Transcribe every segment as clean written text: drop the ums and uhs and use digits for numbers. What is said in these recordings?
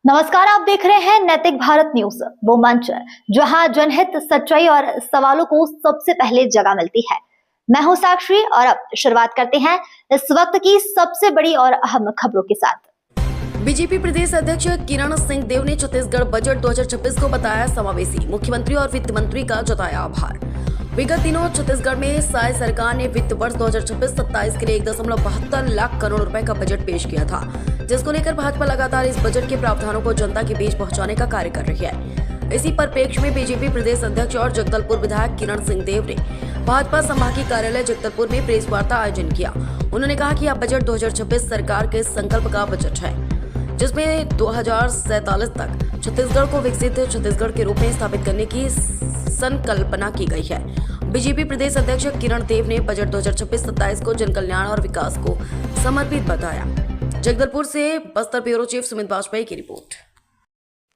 नमस्कार, आप देख रहे हैं नैतिक भारत न्यूज, वो मंच जहां जनहित, सच्चाई और सवालों को सबसे पहले जगह मिलती है। मैं हूं साक्षी और अब शुरुआत करते हैं इस वक्त की सबसे बड़ी और अहम खबरों के साथ। बीजेपी प्रदेश अध्यक्ष किरण सिंह देव ने छत्तीसगढ़ बजट 2026 को बताया समावेशी, मुख्यमंत्री और वित्त मंत्री का जताया आभार। विगत दिनों छत्तीसगढ़ में साय सरकार ने वित्त वर्ष 2026-27 के लिए 1.72 लाख करोड़ रुपए का बजट पेश किया था, जिसको लेकर भाजपा लगातार इस बजट के प्रावधानों को जनता के बीच पहुंचाने का कार्य कर रही है। इसी परिप्रेक्ष्य में बीजेपी प्रदेश अध्यक्ष और जगदलपुर विधायक किरण सिंह देव ने भाजपा संभागीय कार्यालय जगदलपुर में प्रेस वार्ता आयोजन किया। उन्होंने कहा कि यह बजट 2026 सरकार के संकल्प का बजट है, जिसमें 2047 तक छत्तीसगढ़ को विकसित छत्तीसगढ़ के रूप में स्थापित करने की संकल्पना की गई है। बीजेपी प्रदेश अध्यक्ष किरण देव ने बजट 2026-27 को जनकल्याण और विकास को समर्पित बताया। जगदलपुर से बस्तर ब्यूरो चीफ सुमित वाजपेयी की रिपोर्ट।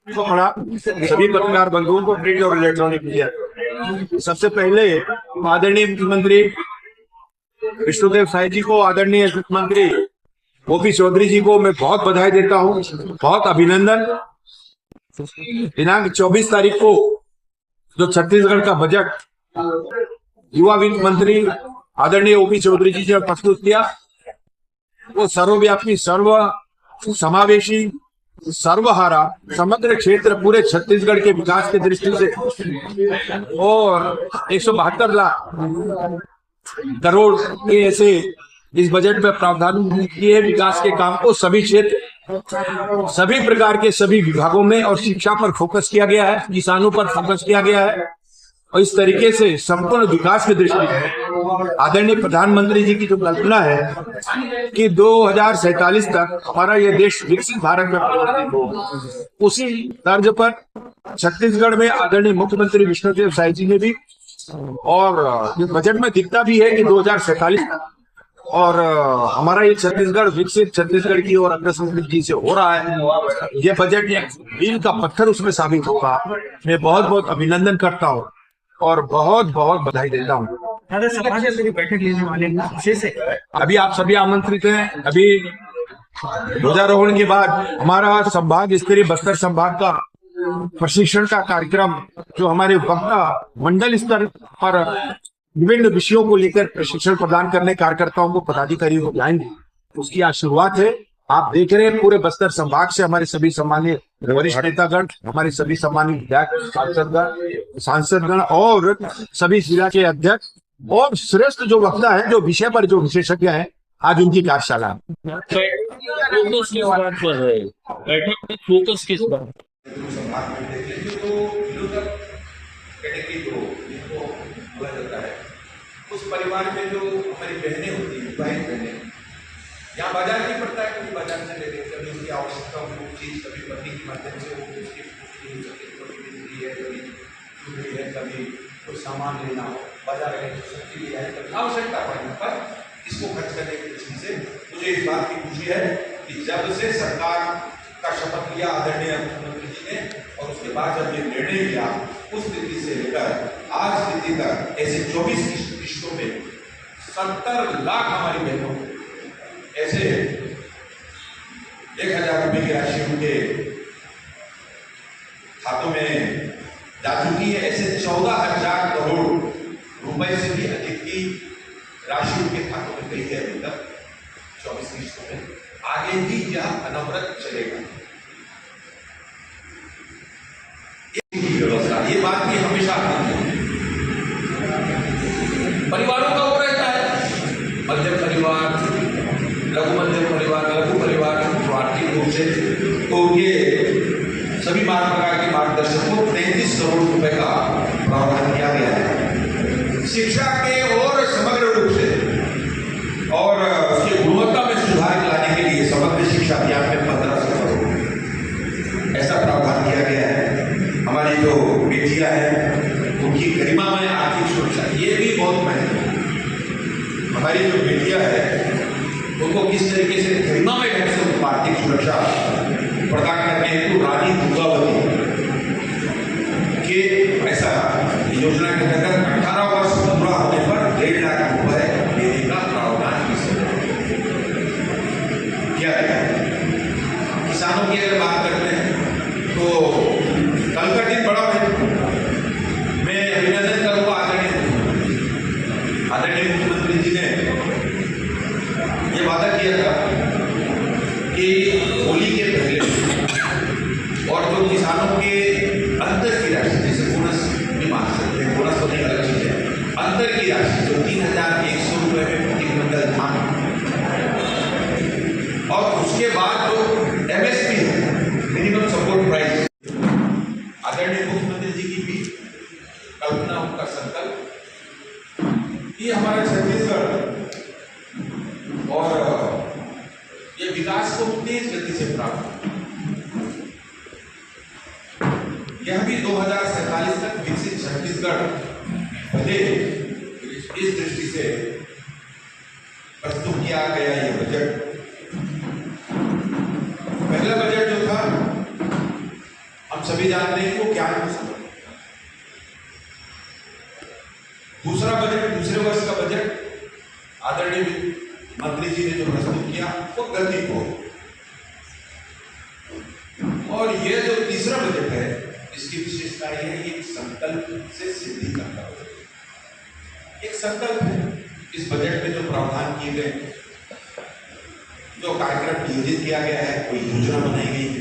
सभी पत्रकार बंधुओं को प्रिंट और इलेक्ट्रॉनिक मीडिया, सबसे पहले आदरणीय मुख्यमंत्री विष्णुदेव साय जी को, आदरणीय वित्त मंत्री ओपी चौधरी जी को मैं बहुत बधाई देता हूं, बहुत अभिनंदन। दिनांक 24 तारीख को जो छत्तीसगढ़ का बजट युवा वित्त मंत्री आदरणीय ओपी चौधरी जी ने प्रस्तुत किया, वो सर्वव्यापी, सर्व समावेशी, सर्वहारा, समग्र क्षेत्र पूरे छत्तीसगढ़ के विकास की दृष्टि से और 172 लाख करोड़ के ऐसे इस बजट में प्रावधान किए विकास के काम को सभी क्षेत्र, सभी प्रकार के सभी विभागों में और शिक्षा पर फोकस किया गया है, किसानों पर फोकस किया गया है। और इस तरीके से संपूर्ण विकास की दृष्टि से आदरणीय प्रधानमंत्री जी की जो कल्पना है कि 2047 तक हमारा यह देश विकसित भारत में परिवर्तित हो, उसी तर्ज पर छत्तीसगढ़ में आदरणीय मुख्यमंत्री विष्णुदेव साय जी ने भी, और बजट में दिखता भी है कि 2047 तक और हमारा ये छत्तीसगढ़ विकसित छत्तीसगढ़ की ओर अग्रसर जी से हो रहा है। ये बजट एक मील का पत्थर उसमें साबित होगा। मैं बहुत बहुत अभिनंदन करता हूँ और बहुत बहुत बधाई देता हूँ। बैठक लेने वाले विशेष है, अभी आप सभी आमंत्रित हैं। अभी ध्वजारोहण के बाद हमारा संभाग स्तरीय बस्तर संभाग का प्रशिक्षण का कार्यक्रम, जो हमारे वक्ता मंडल स्तर पर विभिन्न विषयों को लेकर प्रशिक्षण प्रदान करने कार्यकर्ताओं को, पदाधिकारियों को बुलाएंगे, उसकी आज शुरुआत है। आप देख रहे हैं पूरे बस्तर संभाग से हमारे सभी सम्मानित वरिष्ठ नेतागण, हमारे सभी सम्मानित विधायक, सांसदगण और सभी जिला के अध्यक्ष और श्रेष्ठ जो वक्ता है, जो विषय पर जो विशेषज्ञ है, आज उनकी कार्यशाला। फोकस किस बात पर है? बैठक में फोकस किस बात? उस परिवार में जो हमारी बहनें होती हैं, विवाहित बहनें, यहाँ बाजार नहीं पड़ता है, कभी बाजार से लेते, कभी उसकी आवश्यकता हो चीज, कभी पति के माध्यम से वो उसकी है, कभी है, कभी कोई सामान लेना हो, बाजार गए तो सब्जी लिया है, कभी आवश्यकता पड़ने पर इसको खर्च करने की दृष्टि से मुझे इस बात की खुशी है कि जब से सरकार का शपथ लिया आदरणीय मुख्यमंत्री जी ने, और उसके बाद जब ये निर्णय लिया, उस स्थिति से लेकर आज स्थिति तक ऐसे 24 किस्तों में 70 लाख हमारी बहनों ऐसे 1000 रुपए की राशि उनके खातों में जा चुकी है। ऐसे 14,000 करोड़ रुपए से भी अधिक की राशि उनके खातों में गई है अभी तक 24 किस्तों में। आगे भी यह अनवरत चलेगा। व्यवस्था, ये बात भी हमेशा परिवारों का वो रहता है, मध्यम परिवार, लघु मध्यम परिवार, लघु परिवार, जो आर्थिक रूप से, तो ये सभी प्रकार के मार्गदर्शन को 33 करोड़ रुपए का प्रावधान किया गया है। शिक्षा के और समग्र रूप से और उसकी गुणवत्ता में सुधार लाने के लिए समग्र शिक्षा अभियान में 1500 करोड़ ऐसा प्रावधान किया गया है। हमारी जो बेटियां हैं उनकी गरिमामय आर्थिक सुरक्षा, ये भी बहुत महत्वपूर्ण है। हमारी जो बेटियां हैं उनको किस तरीके से गरिमामय ढंग से उनको आर्थिक सुरक्षा प्रदान करने हेतु रानी दुर्गावती के ऐसा योजना के तहत 18 वर्ष पूरा होने पर 1.5 लाख रुपए देने का प्रावधान किया गया है। किसानों की अगर बात करते हैं यह भी 2047 तक विकसित छत्तीसगढ़ बने, इस दृष्टि से प्रस्तुत किया गया यह बजट। पहला बजट जो था, हम सभी जानते हैं वो ज्ञान को समर्पित था। दूसरा बजट, दूसरे वर्ष का बजट आदरणीय मंत्री जी ने जो प्रस्तुत किया वो गति को, और ये जो तीसरा बजट है इसकी विशेषता यह है, एक संकल्प से सिद्धि करता बजट। एक संकल्प है इस बजट में जो प्रावधान किए गए, जो कार्यक्रम नियोजित किया गया है, कोई योजना बनाई गई है,